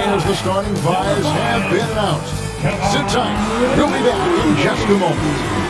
as the starting fives have been announced. Sit tight. We'll be back in just a moment.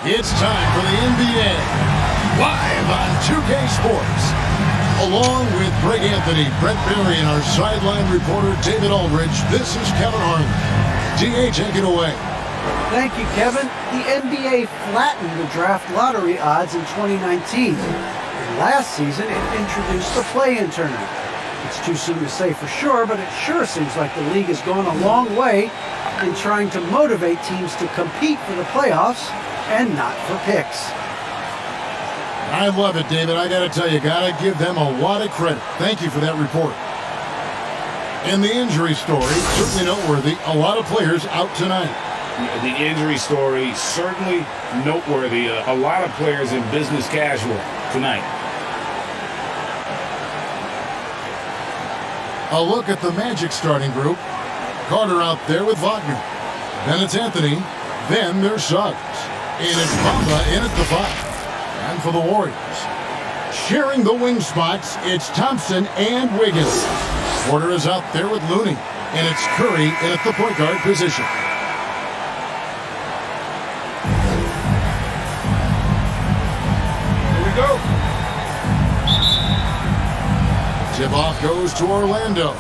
It's time for the NBA, live on 2K Sports. Along with Greg Anthony, Brent Berry, and our sideline reporter David Aldridge, this is Kevin Harlan. DA, take it away. Thank you, Kevin. The NBA flattened the draft lottery odds in 2019. And last season, it introduced the play-in tournament. It's too soon to say for sure, but it sure seems like the league has gone a long way in trying to motivate teams to compete for the playoffs and not for picks. I love it, David. I got to tell you, got to give them a lot of credit. Thank you for that report. And the injury story, certainly noteworthy. A lot of players out tonight. The injury story, certainly noteworthy. A lot of players in business casual tonight. A look at the Magic starting group. Carter out there with Wagner. Then it's Anthony. Then there's Suggs. And it's Bamba in at the 5. And for the Warriors, sharing the wing spots, it's Thompson and Wiggins. Porter is out there with Looney. And it's Curry in at the point guard position. Here we go. Tip-off goes to Orlando.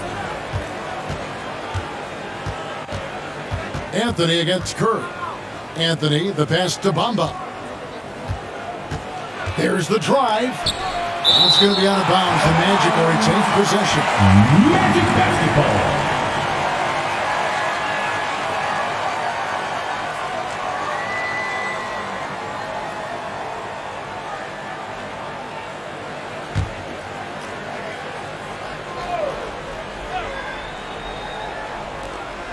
Anthony against Curry. Anthony, the pass to Bamba. There's the drive. It's going to be out of bounds. The Magic are retained possession. Magic basketball.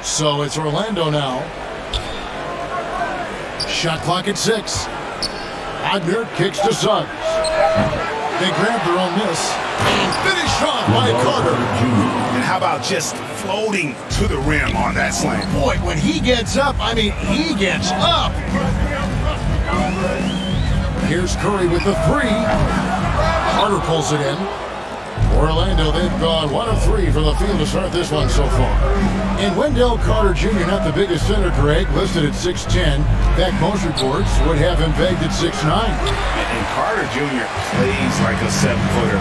So it's Orlando now. Shot clock at 6. Wagner kicks to Suggs. They grab their own miss. Finish off by Carter. And how about just floating to the rim on that slam? Boy, when he gets up, I mean, he gets up. Here's Curry with the 3. Carter pulls it in. Orlando, they've gone 1 of 3 from the field to start this one so far. And Wendell Carter Jr., not the biggest center, Greg, listed at 6'10". In fact, most reports would have him pegged at 6'9". And Carter Jr. plays like a 7-footer.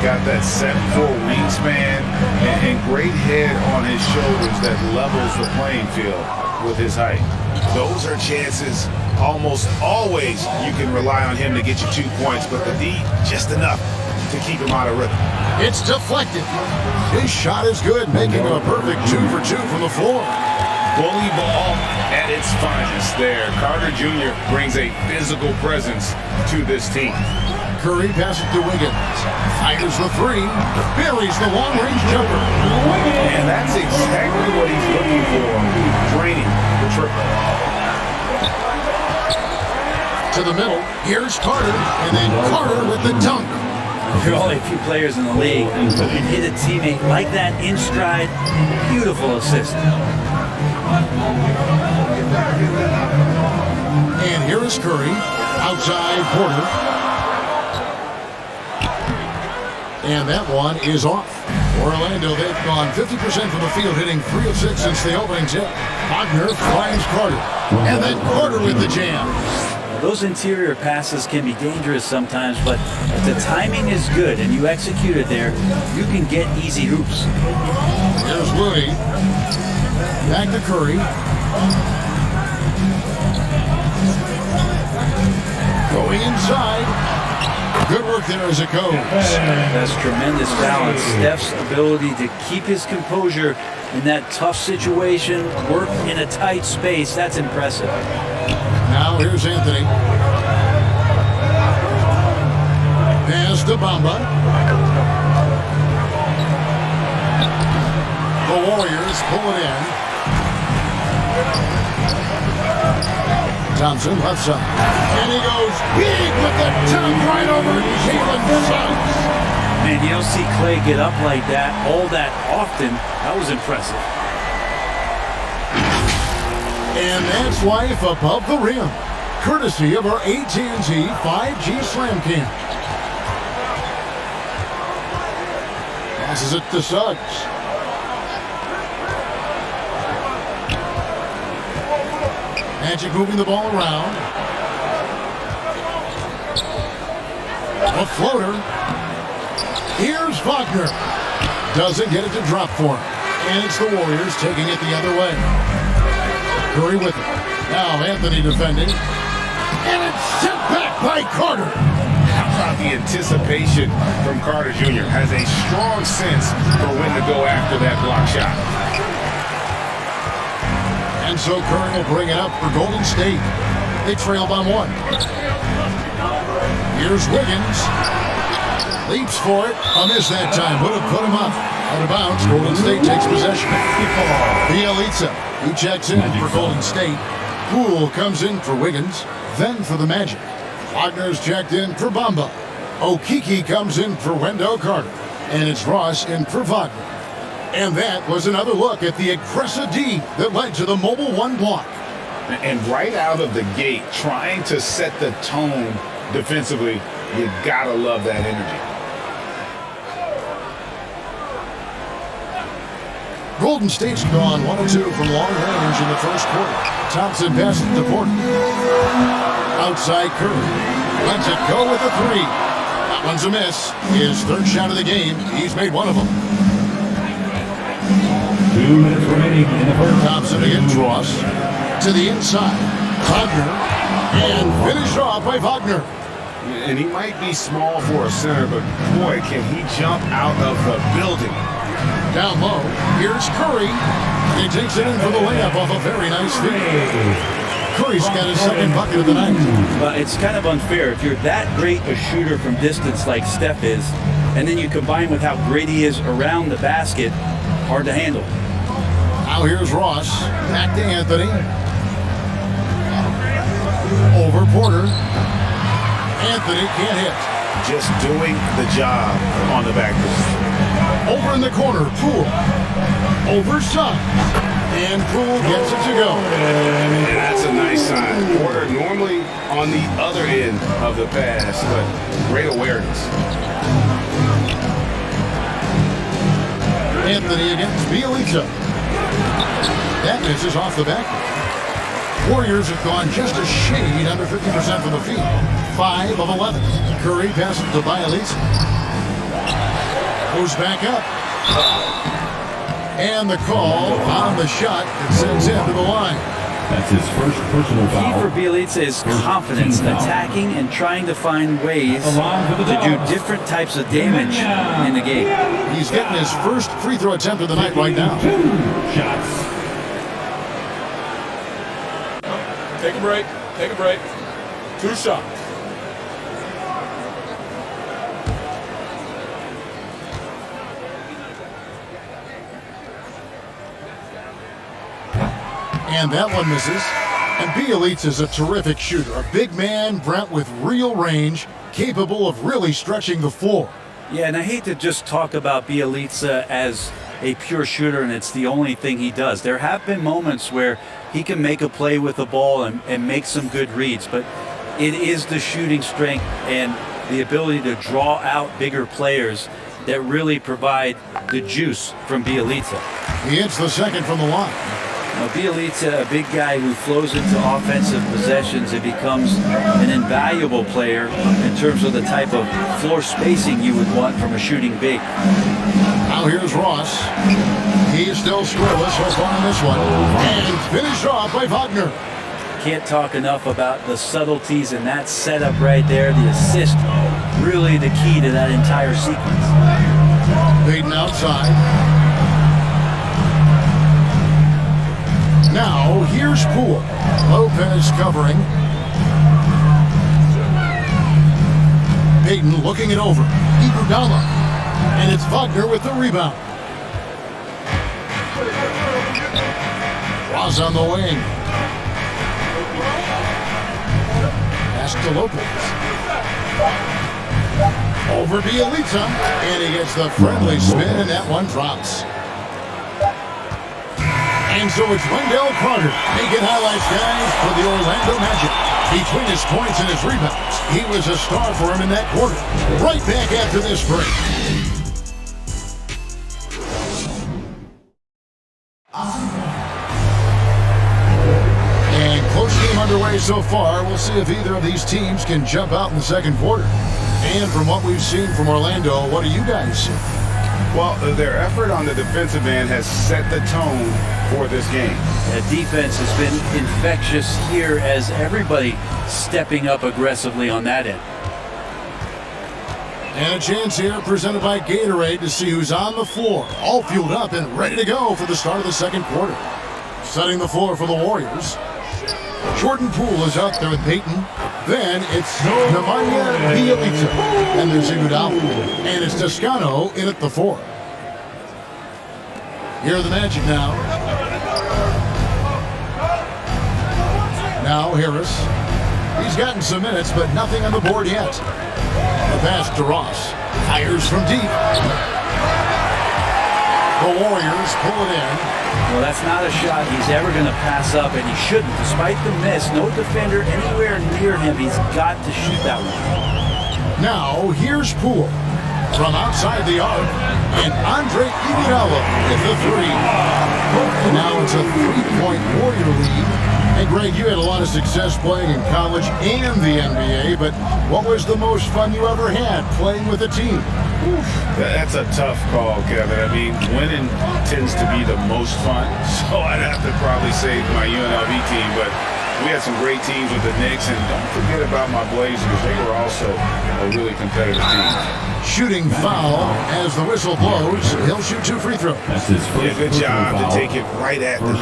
Got that 7'4" wingspan and great head on his shoulders that levels the playing field with his height. Those are chances almost always you can rely on him to get you 2 points, but the D, just enough to keep him out of rhythm. It's deflected. His shot is good, making him a perfect 2 for 2 from the floor. Bully ball at its finest there. Carter Jr. brings a physical presence to this team. Curry passes to Wiggins. Fires the 3. Buries the long-range jumper. And that's exactly what he's looking for. Draining the triple. To the middle. Here's Carter. And then Carter with the dunk. There are only a few players in the league who can hit a teammate like that in stride. Beautiful assist. And here is Curry. Outside Porter. And that one is off. Orlando, they've gone 50% from the field, hitting 3 of 6 since the opening tip. Wagner finds Carter. And then Carter with the jam. Those interior passes can be dangerous sometimes, but if the timing is good and you execute it there, you can get easy hoops. There's Looney. Back to Curry. Going inside. Good work there as it goes. That's tremendous balance. Steph's ability to keep his composure in that tough situation, work in a tight space, that's impressive. Now here's Anthony. Pass Pass to Bamba. The Warriors pull it in. Thompson left side. And he goes big with the tongue right over Jalen Suggs. Man, you don't see Clay get up like that all that often. That was impressive. And that's life above the rim, courtesy of our AT&T 5G Slam Cam. Passes it to Suggs. Magic moving the ball around. A floater. Here's Wagner. Doesn't get it to drop for him. And it's the Warriors taking it the other way. Curry with it. Now Anthony defending. And it's sent back by Carter. How about the anticipation from Carter Jr. Has a strong sense for when to go after that block shot. And so Curry will bring it up for Golden State. They trail by one. Here's Wiggins. Leaps for it. A miss that time. Would have put him up. Out of bounds. Golden State takes possession. Bjelica. He checks in for Golden State. Poole comes in for Wiggins. Then for the Magic. Wagner's checked in for Bamba. Okeke comes in for Wendell Carter. And it's Ross in for Wagner. And that was another look at the aggressive D that led to the Mobile One block. And right out of the gate, trying to set the tone defensively, you gotta love that energy. Golden State's gone 1 of 2 from long range in the first quarter. Thompson passes to Porter. Outside Curry. Lets it go with a three. That one's a miss. His third shot of the game. He's made one of them. 2 minutes remaining in the first. Thompson against Ross. To the inside. Wagner. And finished off by Wagner. And he might be small for a center, but boy, can he jump out of the building. Down low. Here's Curry. He takes it in for the layup off a very nice feed. Curry's got his second bucket of the night. Well, it's kind of unfair. If you're that great a shooter from distance like Steph is, and then you combine with how great he is around the basket, hard to handle. Now here's Ross. Back to Anthony. Over Porter. Anthony can't hit. Just doing the job on the backboard. Over in the corner, Poole. Over Suggs. And Poole gets it to go. And that's a nice sign. Porter normally on the other end of the pass, but great awareness. Anthony against Bjelica. That misses off the back. Warriors have gone just a shade under 50% from the field. 5 of 11. Curry passes to Bjelica. Goes back up. And the call on the shot that sends him to the line. That's his first personal Key foul. for Bjelica is confidence, attacking and trying to find ways to do different types of damage in the game. He's getting his first free throw attempt of the night right now. 2 shots. Take a break. Take a break. 2 shots. And that one misses. And Bjelica is a terrific shooter. A big man, Brent, with real range, capable of really stretching the floor. Yeah, and I hate to just talk about Bjelica as a pure shooter and it's the only thing he does. There have been moments where he can make a play with the ball and make some good reads, but it is the shooting strength and the ability to draw out bigger players that really provide the juice from Bjelica. He hits the second from the line. Now, Bjelica, a big guy who flows into offensive possessions and becomes an invaluable player in terms of the type of floor spacing you would want from a shooting big. Now here's Ross. He's still scoreless so far in this one. And finished off by Wagner. Can't talk enough about the subtleties in that setup right there. The assist, really the key to that entire sequence. Baden outside. Now, here's Poole. Lopez covering. Payton looking it over. Iguodala. And it's Wagner with the rebound. Ross on the wing. Pass to Lopez. Over Bielitsa. And he gets the friendly spin, and that one drops. And so it's Wendell Carter making highlights, guys, for the Orlando Magic. Between his points and his rebounds, he was a star for him in that quarter. Right back after this break. And close game underway so far. We'll see if either of these teams can jump out in the second quarter. And from what we've seen from Orlando, what do you guys see? Well, their effort on the defensive end has set the tone for this game. The defense has been infectious here as everybody stepping up aggressively on that end. And a chance here presented by Gatorade to see who's on the floor. All fueled up and ready to go for the start of the second quarter. Setting the floor for the Warriors. Jordan Poole is out there with Payton. Then it's Nemanja Bjelica. And there's Iguodala. And it's Toscano in at the 4. Here are the Magic now. Now Harris. He's gotten some minutes, but nothing on the board yet. The pass to Ross. Fires from deep. The Warriors pull it in. Well, that's not a shot he's ever going to pass up, and he shouldn't. Despite the miss, no defender anywhere near him. He's got to shoot that one. Now, here's Poole from outside the arc, and Andre Iguodala with the 3. And now it's a 3-point Warrior lead. And Greg, you had a lot of success playing in college and the NBA, but what was the most fun you ever had playing with a team? That's a tough call, Kevin. I mean, winning tends to be the most fun, so I'd have to probably say my UNLV team, but we had some great teams with the Knicks, and don't forget about my Blazers. They were also a really competitive team. Shooting foul as the whistle blows. He'll shoot 2 free throws. That's his first Good job foul. to take it right at the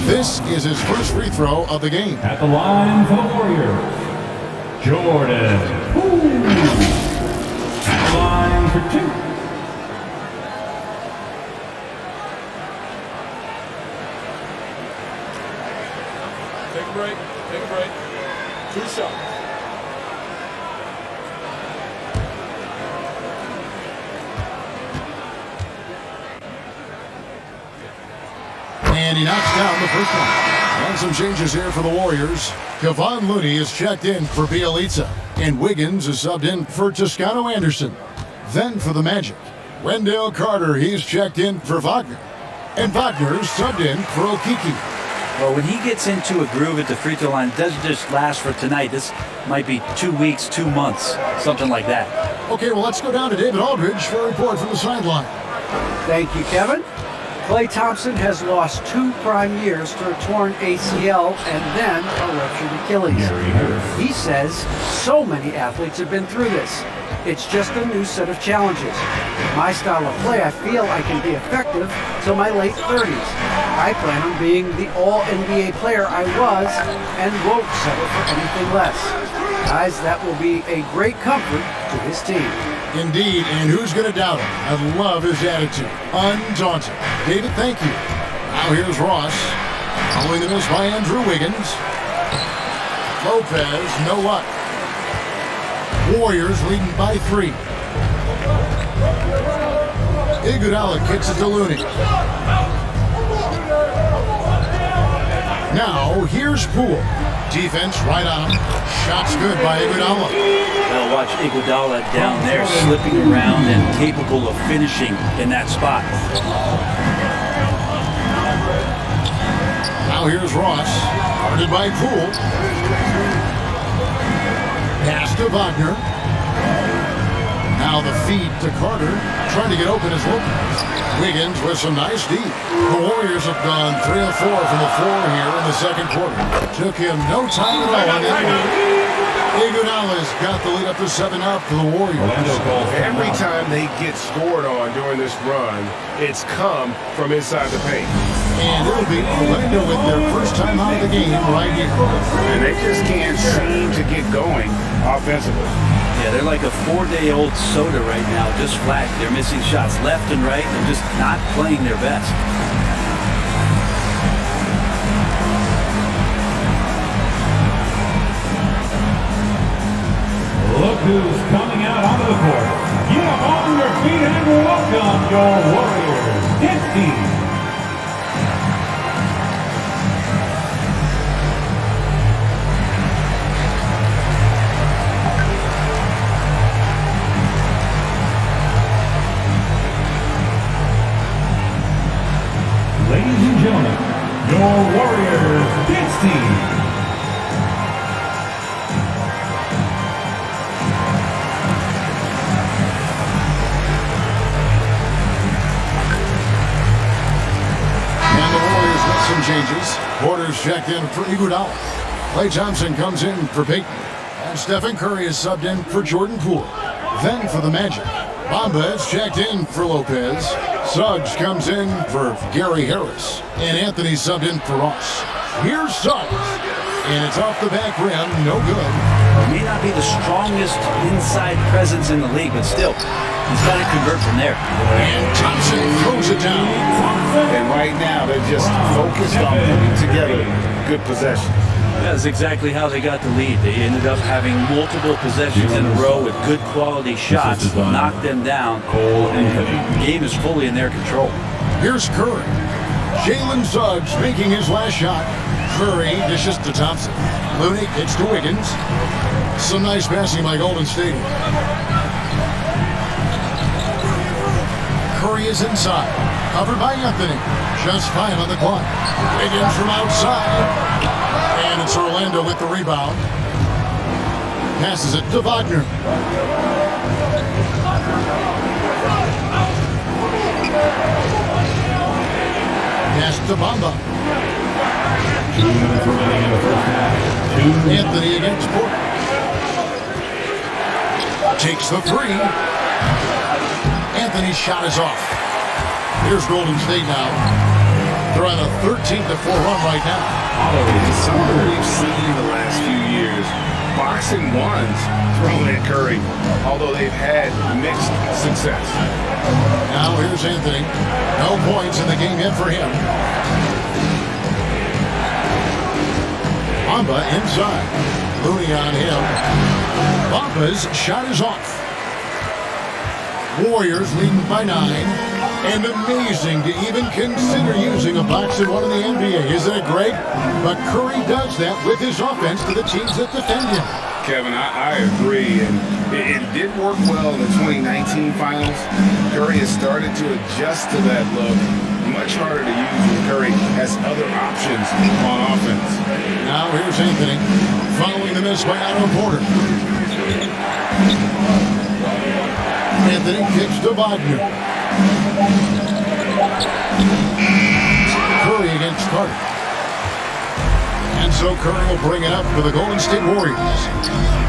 This is his first free throw of the game. At the line for the Warriors, Jordan Poole. At the line for 2. Take a break. Take a break. 2 shots. And he knocks down the first one. And some changes here for the Warriors. Kevon Looney is checked in for Bielitsa. And Wiggins is subbed in for Toscano Anderson. Then for the Magic, Wendell Carter, he's checked in for Wagner. And Wagner's subbed in for Okiki. Well, when he gets into a groove at the free throw line, it doesn't just last for tonight. This might be 2 weeks, 2 months, something like that. Okay, well, let's go down to David Aldridge for a report from the sideline. Thank you, Kevin. Klay Thompson has lost 2 prime years to a torn ACL and then a ruptured Achilles. He says so many athletes have been through this. It's just a new set of challenges. With my style of play, I feel I can be effective till my late 30s. I plan on being the all-NBA player I was and won't settle for anything less. Guys, that will be a great comfort to this team. Indeed, and who's going to doubt him? I love his attitude. Undaunted. David, thank you. Now here's Ross. Following the miss by Andrew Wiggins. Lopez, no luck. Warriors leading by 3. Iguodala kicks it to Looney. Now, here's Poole. Defense right on him. Shots good by Iguodala. Well, watch Iguodala down there slipping around and capable of finishing in that spot. Now here's Ross. Guarded by Poole. Pass to Wagner. Now the feed to Carter. Trying to get open as Lopez. Wiggins with some nice deep. The Warriors have gone 3 of 4 from the floor here in the second quarter. Took him no time at all on that one. Iguodala's got the lead up to 7 up for the Warriors. Every time they get scored on during this run, it's come from inside the paint. And it'll be Orlando with their first time out of the game right here. And they just can't seem to get going offensively. Yeah, they're like a 4-day-old soda right now, just flat. They're missing shots left and right. They're just not playing their best. Look who's coming out onto the court. Get up on your feet and welcome your Warriors dance team. Ladies and gentlemen, your Warriors dance team. Some changes. Porter's checked in for Iguodala. Klay Thompson comes in for Peyton. And Stephen Curry is subbed in for Jordan Poole. Then for the Magic, Bamba is checked in for Lopez. Suggs comes in for Gary Harris. And Anthony subbed in for Ross. Here's Suggs. And it's off the back rim. No good. He may not be the strongest inside presence in the league, but still, he's got to convert from there. And Thompson throws it down. And right now, they're just focused on putting together good possessions. That's exactly how they got the lead. They ended up having multiple possessions in a row with good quality shots, knocked them down, and the game is fully in their control. Here's Curry. Jalen Suggs making his last shot. Curry dishes to Thompson. Looney kicks to Wiggins. Some nice passing by Golden State. Curry is inside. Covered by Anthony. Just 5 on the clock. Wiggins from outside. And it's Orlando with the rebound. Passes it to Wagner. Pass to Bamba. 2 minutes remaining in the first half. Anthony against Porter. Takes the three. Anthony's shot is off. Here's Golden State now. They're on a 13-4 run right now. Something we've seen the last few years. Boxing ones thrown at Curry, although they've had mixed success. Now here's Anthony. No points in the game yet for him. Bamba inside. Looney on him. Bamba's shot is off. Warriors leading by 9. And amazing to even consider using a boxing one in the NBA. Isn't it great? But Curry does that with his offense to the teams that defend him. Kevin, I agree. And it did work well in the 2019 finals. Curry has started to adjust to that look. Much harder to use when Curry has other options on offense. Now here's Anthony, following the miss by Otto Porter. Anthony kicks to Wagner. Curry against Carter. And so Curry will bring it up for the Golden State Warriors.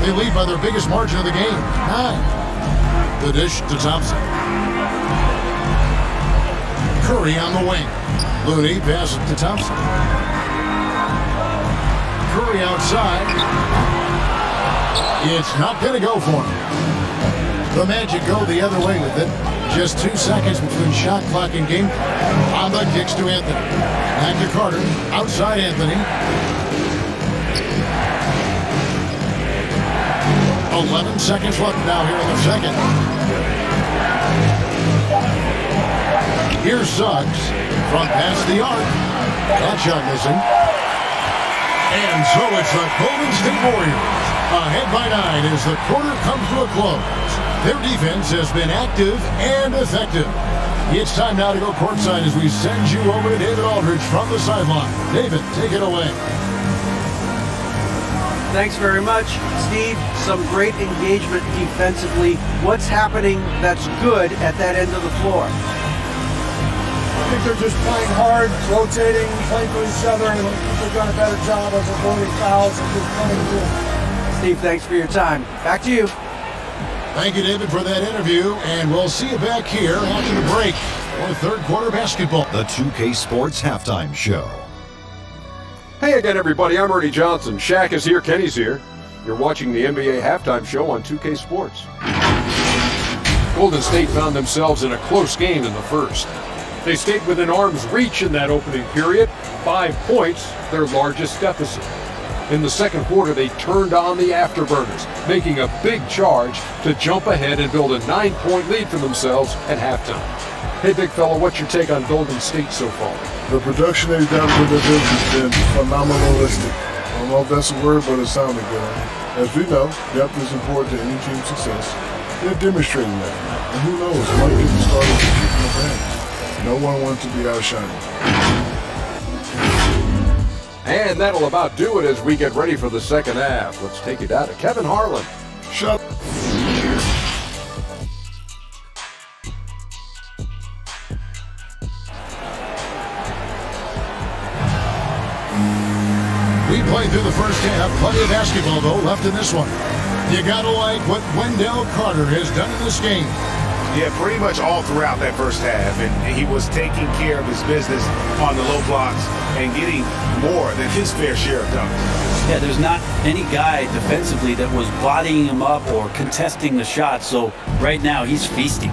They lead by their biggest margin of the game, 9. The dish to Thompson. Curry on the wing. Looney passes to Thompson. Curry outside. It's not going to go for him. The Magic go the other way with it. Just 2 seconds between shot clock and game. Bamba kicks to Anthony. Back to Carter. Outside Anthony. 11 seconds left now here in the second. Here's Suggs from past the arc. That shot missing. And so it's the Golden State Warriors ahead by 9 as the quarter comes to a close. Their defense has been active and effective. It's time now to go courtside as we send you over to David Aldridge from the sideline. David, take it away. Thanks very much, Steve. Some great engagement defensively. What's happening that's good at that end of the floor? I think they're just playing hard, rotating, playing for each other, and they've done a better job of avoiding fouls and just playing good. Steve, thanks for your time. Back to you. Thank you, David, for that interview, and we'll see you back here after the break for third quarter basketball. The 2K Sports Halftime Show. Hey again, everybody. I'm Ernie Johnson. Shaq is here. Kenny's here. You're watching the NBA Halftime Show on 2K Sports. Golden State found themselves in a close game in the first. They stayed within arm's reach in that opening period, 5 points, their largest deficit. In the second quarter, they turned on the afterburners, making a big charge to jump ahead and build a 9-point lead for themselves at halftime. Hey, big fella, what's your take on Golden State so far? The production they've done for the business has been phenomenalistic. I don't know if that's a word, but it sounded good. As we know, depth is important to any team's success. They're demonstrating that. And who knows, might get the starters to keep the advantage. No one wants to be outshined. And that'll about do it as we get ready for the second half. Let's take it out to Kevin Harlan. Shut up. We played through the first half. Plenty of basketball, though, left in this one. You gotta like what Wendell Carter has done in this game. Yeah, pretty much all throughout that first half, and he was taking care of his business on the low blocks and getting more than his fair share of dunks. Yeah, there's not any guy defensively that was bodying him up or contesting the shot, so right now he's feasting.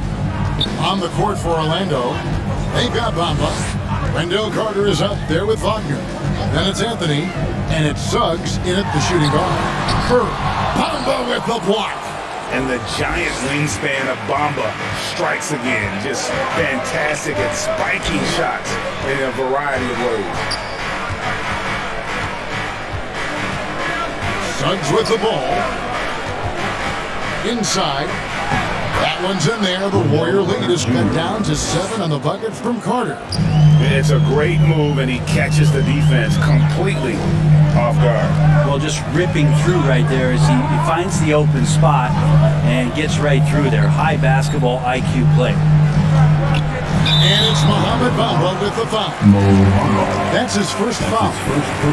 On the court for Orlando, they've got Bamba. Wendell Carter is up there with Wagner. Then it's Anthony, and it's Suggs in at the shooting guard. Bamba with the block. And the giant wingspan of Bamba strikes again. Just fantastic at spiking shots in a variety of ways. Suggs with the ball. Inside. That one's in there. The Warrior lead is cut down to 7 on the bucket from Carter. It's a great move, and he catches the defense completely off guard. Well, just ripping through right there as he finds the open spot and gets right through there. High basketball IQ play. And it's Mohamed Bamba with the foul. That's his first foul.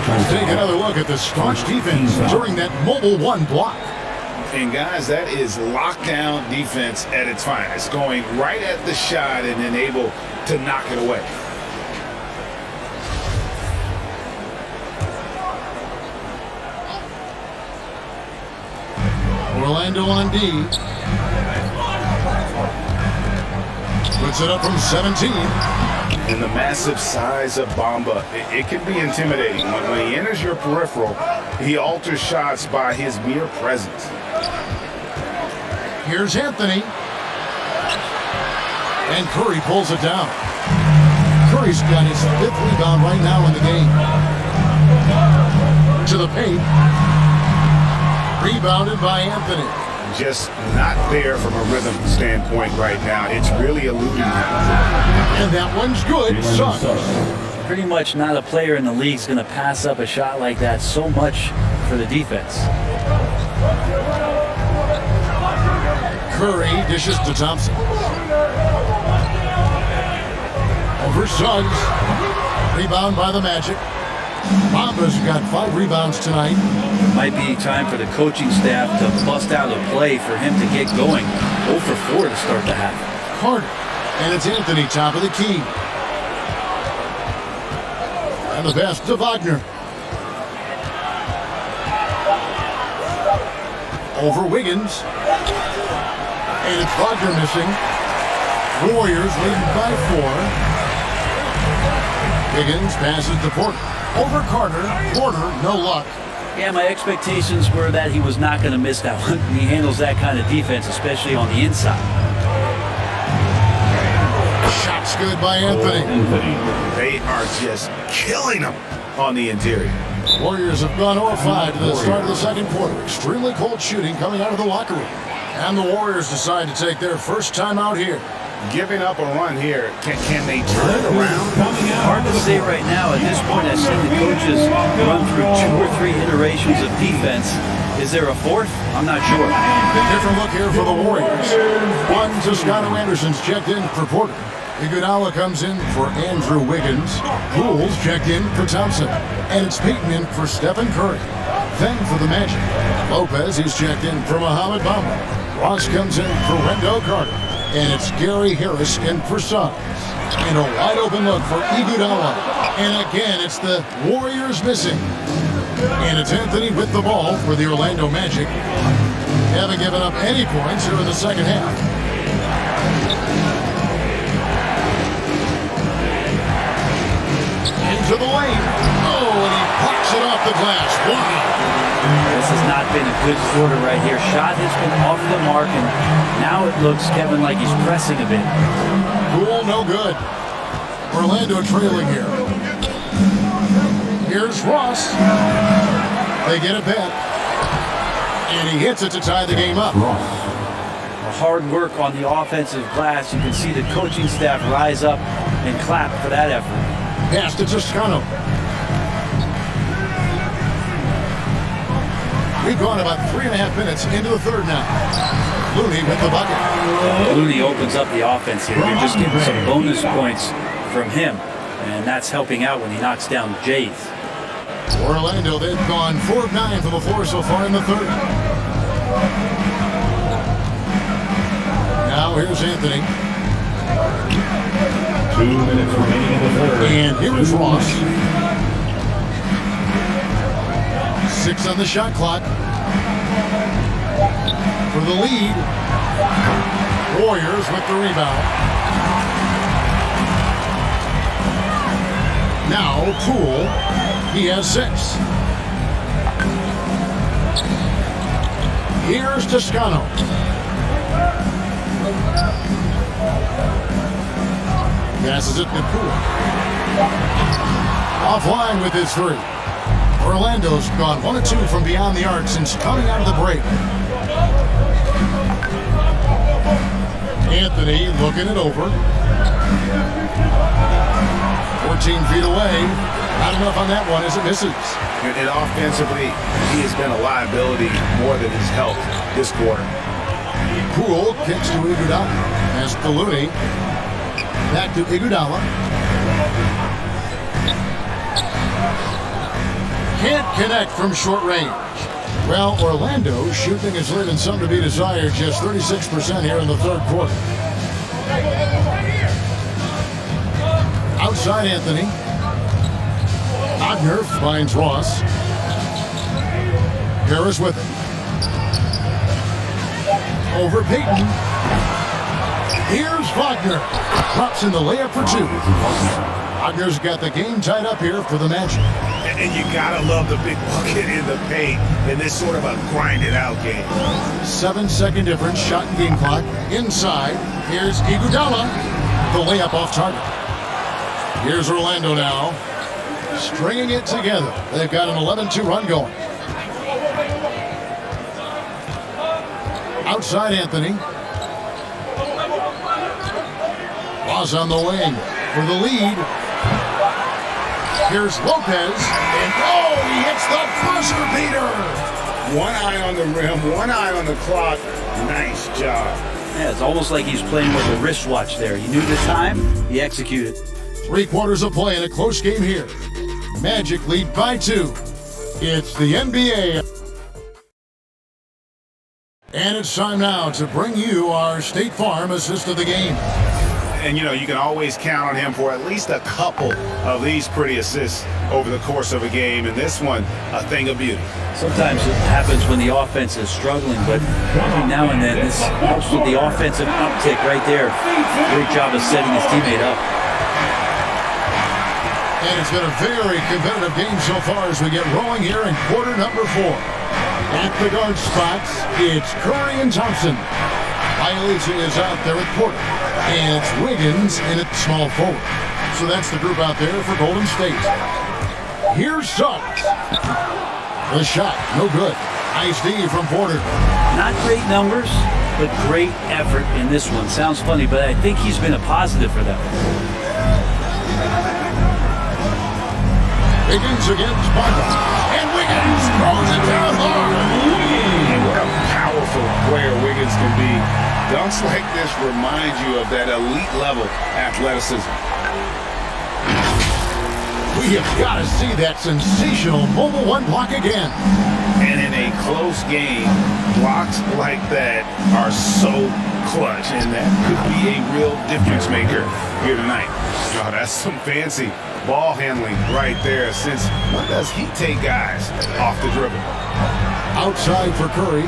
Let's take another look at the staunch defense during that mobile one block. And guys, that is lockdown defense at its finest. Going right at the shot and then able to knock it away. Orlando on D. Puts it up from 17. And the massive size of Bamba, it can be intimidating. When he enters your peripheral, he alters shots by his mere presence. Here's Anthony. And Curry pulls it down. Curry's got his 5th rebound right now in the game. To the paint. Rebounded by Anthony. Just not there from a rhythm standpoint right now. It's really eluding him. And that one's good. Suggs. Pretty much not a player in the league is going to pass up a shot like that so much for the defense. Curry dishes to Thompson. Over Suggs. Rebound by the Magic. Bamba's got 5 rebounds tonight. Might be time for the coaching staff to bust out a play for him to get going. 0 for 4 to start the half. Carter. And it's Anthony top of the key. And the pass to Wagner. Over Wiggins. And it's Wagner missing. Warriors leading by 4. Wiggins passes to Porter. Over Carter. Porter, no luck. Yeah, my expectations were that he was not going to miss that one. He handles that kind of defense, especially on the inside. Shot's good by Anthony. They are just killing him on the interior. Warriors have gone 0-5 to the start of the second quarter. Extremely cold shooting coming out of the locker room. And the Warriors decide to take their first time out here. Giving up a run here, can they turn it around? Hard to say right now. At this point, I've seen the coaches run through 2 or 3 iterations of defense. Is there a 4th? I'm not sure. Different look here for the Warriors. One, Toscano Anderson's checked in for Porter. Iguodala comes in for Andrew Wiggins. Poole's checked in for Thompson. And it's Peyton in for Stephen Curry. Then for the Magic, Lopez is checked in for Mohamed Bamba. Ross comes in for Wendell Carter. And it's Gary Harris in for Suggs. And a wide open look for Iguodala. And again, it's the Warriors missing. And it's Anthony with the ball for the Orlando Magic. Haven't given up any points here in the second half. Into the lane. Oh, and he pops it off the glass. Wow. This has not been a good quarter right here. Shot has been off the mark, and now it looks, Kevin, like he's pressing a bit. Cool, no good. Orlando trailing here. Here's Ross. They get it back. And he hits it to tie the game up. Hard work on the offensive glass. You can see the coaching staff rise up and clap for that effort. Pass to Toscano. We've gone about 3.5 minutes into the third now. Looney with the bucket. Looney opens up the offense here. You're just getting some bonus points from him, and that's helping out when he knocks down Jays. Orlando, they've gone 4 of 9 from the floor so far in the third. Now here's Anthony. 2 minutes remaining in the third. And here is Ross. 6 on the shot clock. For the lead. Warriors with the rebound. Now Poole. He has 6. Here's Toscano. Passes it to Poole. Offline with his 3. Orlando's gone 1 of 2 from beyond the arc since coming out of the break. Anthony looking it over. 14 feet away. Not enough on that one as it misses. And offensively, he has been a liability more than he's helped this quarter. Poole kicks to Iguodala. Pass to Looney. Back to Iguodala. Can't connect from short range. Well, Orlando shooting is leaving some to be desired, just 36% here in the third quarter. Outside Anthony. Wagner finds Ross. Harris with it. Over Payton. Here's Wagner. Drops in the layup for 2. Wagner's got the game tied up here for the Magic. And you gotta love the big bucket in the paint in this sort of a grinded-out game. 7-second difference, shot and game clock. Inside, here's Iguodala. The layup off target. Here's Orlando now. Stringing it together. They've got an 11-2 run going. Outside Anthony. Ross on the wing for the lead. Here's Lopez, and oh, he hits the buzzer beater. 1 eye on the rim, 1 eye on the clock. Nice job. Yeah, it's almost like he's playing with a wristwatch there. He knew the time, he executed. 3 quarters of play in a close game here. Magic lead by 2. It's the NBA. And it's time now to bring you our State Farm assist of the game. And, you know, you can always count on him for at least a couple of these pretty assists over the course of a game. And this one, a thing of beauty. Sometimes it happens when the offense is struggling, but every now and then this helps with the offensive uptick right there. Great job of setting his teammate up. And it's been a very competitive game so far as we get rolling here in quarter number 4. At the guard spots, it's Curry and Thompson. Bielitsa is out there at Porter. And it's Wiggins in at small forward. So that's the group out there for Golden State. Here's Suggs. The shot, no good. Nice D from Porter. Not great numbers, but great effort in this one. Sounds funny, but I think he's been a positive for them. Wiggins against Butler. And Wiggins throws it down hard. What a powerful player Wiggins can be. Dunks like this remind you of that elite level athleticism. We have got to see that sensational mobile 1 block again. And in a close game, blocks like that are so clutch, and that could be a real difference maker here tonight. Oh, that's some fancy ball handling right there, since when does he take guys off the dribble? Outside for Curry.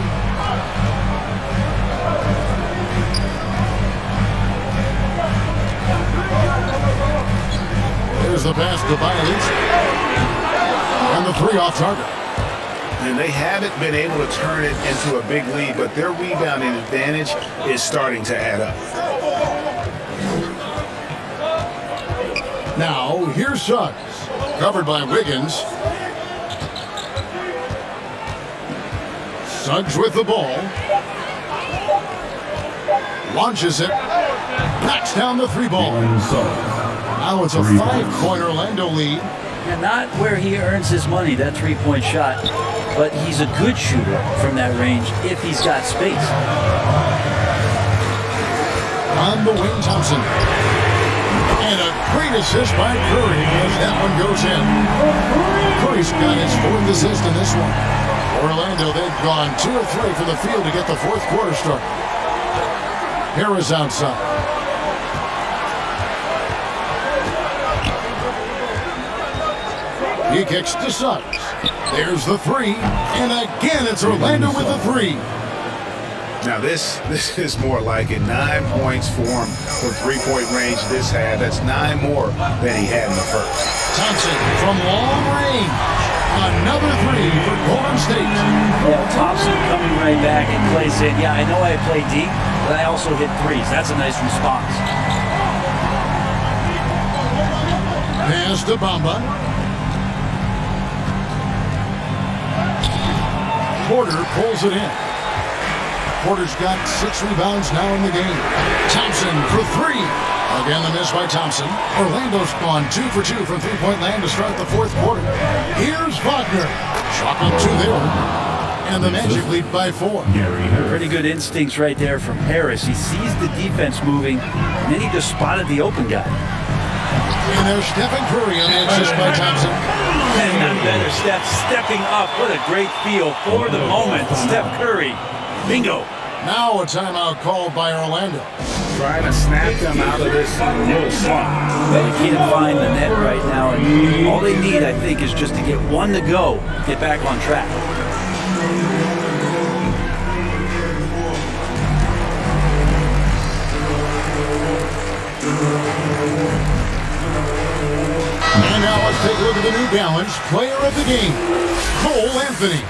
There's the pass to Bialica. And the three off target. And they haven't been able to turn it into a big lead, but their rebounding advantage is starting to add up. Now, here's Suggs. Covered by Wiggins. Suggs with the ball. Launches it. Knocks down the three ball. Now it's a 5-point Orlando lead. And not where he earns his money, that three-point shot, but he's a good shooter from that range if he's got space. On the wing, Thompson. And a great assist by Curry as that one goes in. Curry's got his 4th assist in this one. Orlando, they've gone 2 of 3 from the field to get the 4th quarter started. Harris outside. He kicks to Suggs. There's the 3. And again, it's Orlando with the 3. Now this is more like it. 9 points for him from three-point range this half. That's 9 more than he had in the first. Thompson from long range. Another 3 for Golden State. Yeah, Thompson coming right back and Clay saying, yeah, I know I play deep, but I also hit threes. That's a nice response. Pass to Bamba. Porter pulls it in. Porter's got 6 rebounds now in the game. Thompson for 3. Again, the miss by Thompson. Orlando's gone 2 for 2 from three-point land to start the 4th quarter. Here's Wagner. Shot on 2 there. And the Magic lead by 4. Pretty good instincts right there from Harris. He sees the defense moving, and then he just spotted the open guy. And there's Stephen Curry on the assist by Thompson. And none better, Steph stepping up. What a great feel for the moment. Steph Curry. Bingo. Now a timeout called by Orlando. Trying to snap them out of this little slump. They can't find the net right now. And all they need, I think, is just to get one to go, get back on track. And now let's take a look at the New Balance player of the game, Cole Anthony.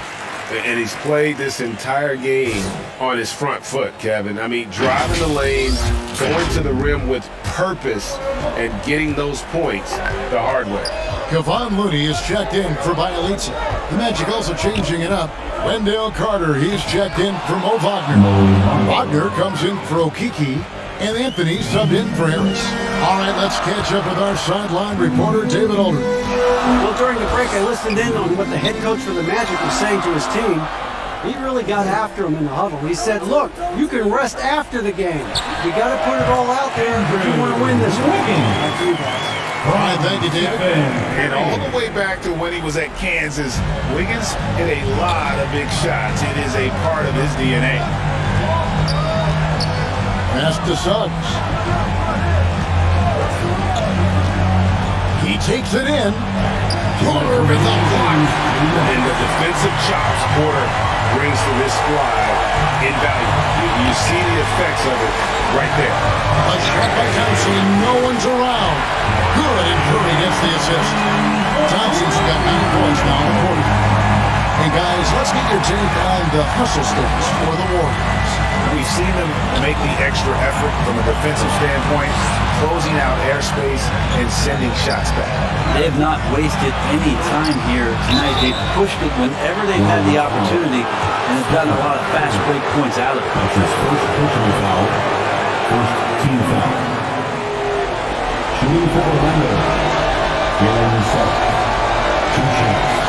And he's played this entire game on his front foot, Kevin. I mean, driving the lane, going to the rim with purpose, and getting those points the hard way. Kevon Looney is checked in for Bialica. The Magic also changing it up. Wendell Carter, he's checked in for Mo Wagner. Wagner comes in for Okiki, and Anthony subbed in for Harris. All right, let's catch up with our sideline reporter, David Aldridge. Well, during the break, I listened in on what the head coach for the Magic was saying to his team. He really got after him in the huddle. He said, look, you can rest after the game. You got to put it all out there if you want to win this one. Back to you guys. All right, thank you, David. And all the way back to when he was at Kansas, Wiggins hit a lot of big shots. It is a part of his DNA. Pass to Suggs. He takes it in. Porter with the block. And the defensive chops Porter brings to this squad invaluable. You see the effects of it right there. A shot by Thompson, no one's around. Good, and Curry gets the assist. Thompson's got 9 points now in the quarter. Hey guys, let's get your take on the hustle stats for the Warriors. We've seen them make the extra effort from a defensive standpoint, closing out airspace and sending shots back. They have not wasted any time here tonight. They've pushed it whenever they've had the opportunity and have gotten a lot of fast break points out of it. That's his first personal foul. First team foul. Shooting for Orlando. Jalen Suggs. 2 shots.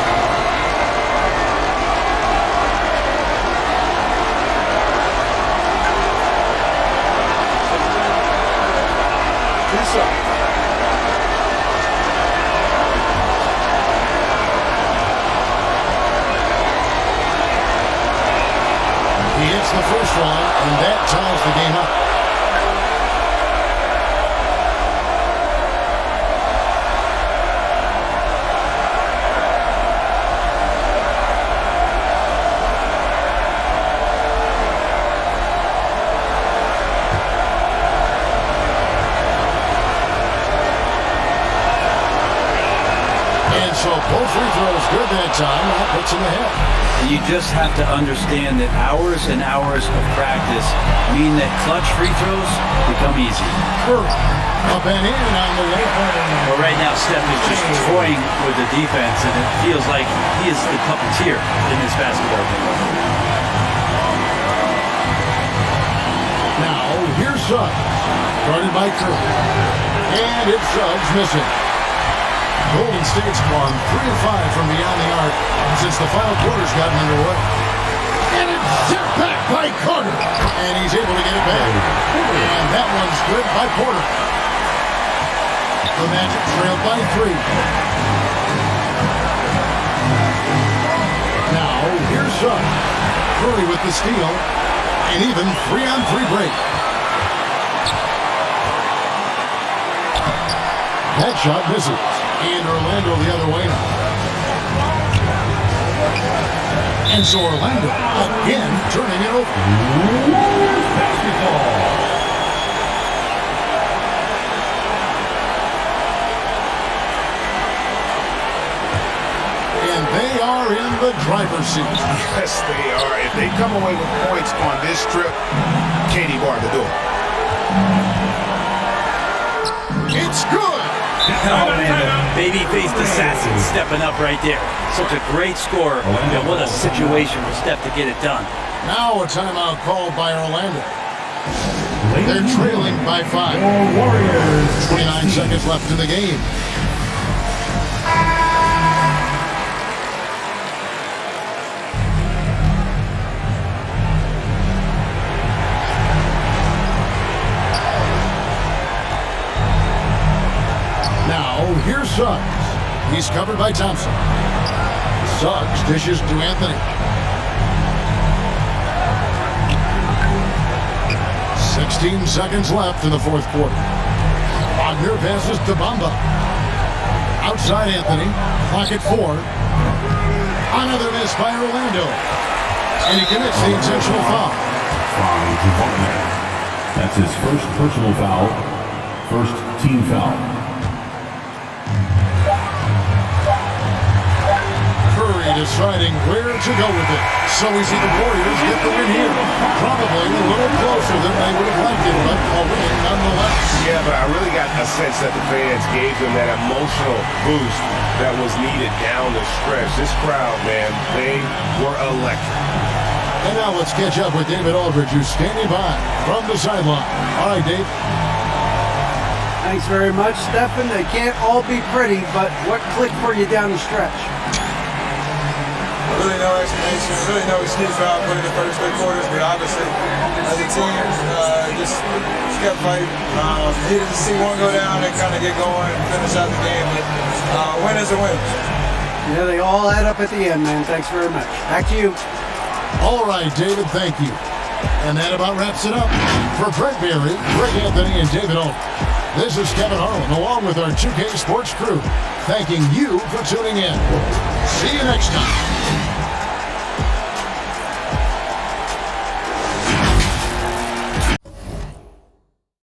He hits the first one, And that ties the game up. So both free throws good that time. That puts him ahead. You just have to understand that hours and hours of practice mean that clutch free throws become easy. Curry up and in on the way. Well, right now Steph is just toying with the defense, and it feels like he is the puppeteer in this basketball game. Now here's Suggs, guarded by Curry, and it's Suggs missing. Golden State's gone 3 of 5 from beyond the arc since the final quarter's gotten underway. And it's set back by Carter. And he's able to get it back. And that one's good by Porter. The Magic trailed by 3. Now, here's Suggs. Curry with the steal. An even 3-on-3 break. That shot misses. And Orlando the other way now. And so Orlando again turning it over. Basketball. And they are in the driver's seat. Yes, they are. If they come away with points on this trip, Katie barred the door. It's good. Oh man, the baby-faced assassin stepping up right there. Such a great score. And what a situation for Steph to get it done. Now a timeout called by Orlando. They're trailing by 5. Warriors. 29 seconds left in the game. Here's Suggs. He's covered by Thompson. Suggs dishes to Anthony. 16 seconds left in the fourth quarter. Wagner passes to Bamba. Outside Anthony. Clock at 4. Another miss by Orlando. And he commits the intentional foul. That's his first personal foul. First team foul. Deciding where to go with it. So we see the Warriors get the win here. Probably a little closer than they would have liked it, but a win nonetheless. Yeah, but I really got a sense that the fans gave them that emotional boost that was needed down the stretch. This crowd, man, they were electric. And now let's catch up with David Aldridge, who's standing by from the sideline. All right, Dave. Thanks very much, Stephen. They can't all be pretty, but what clicked for you down the stretch? Really no explanation, really no excuse for how I put in the first 3 quarters, but obviously as a team, just kept fighting. Needed to see one go down and kind of get going and finish out the game, but win is a win. Yeah, they all add up at the end, man. Thanks very much. Back to you. All right, David, thank you. And that about wraps it up. For Brent Barry, Greg Anthony, and David Aldridge, this is Kevin Harlan, along with our 2K Sports crew, thanking you for tuning in. See you next time.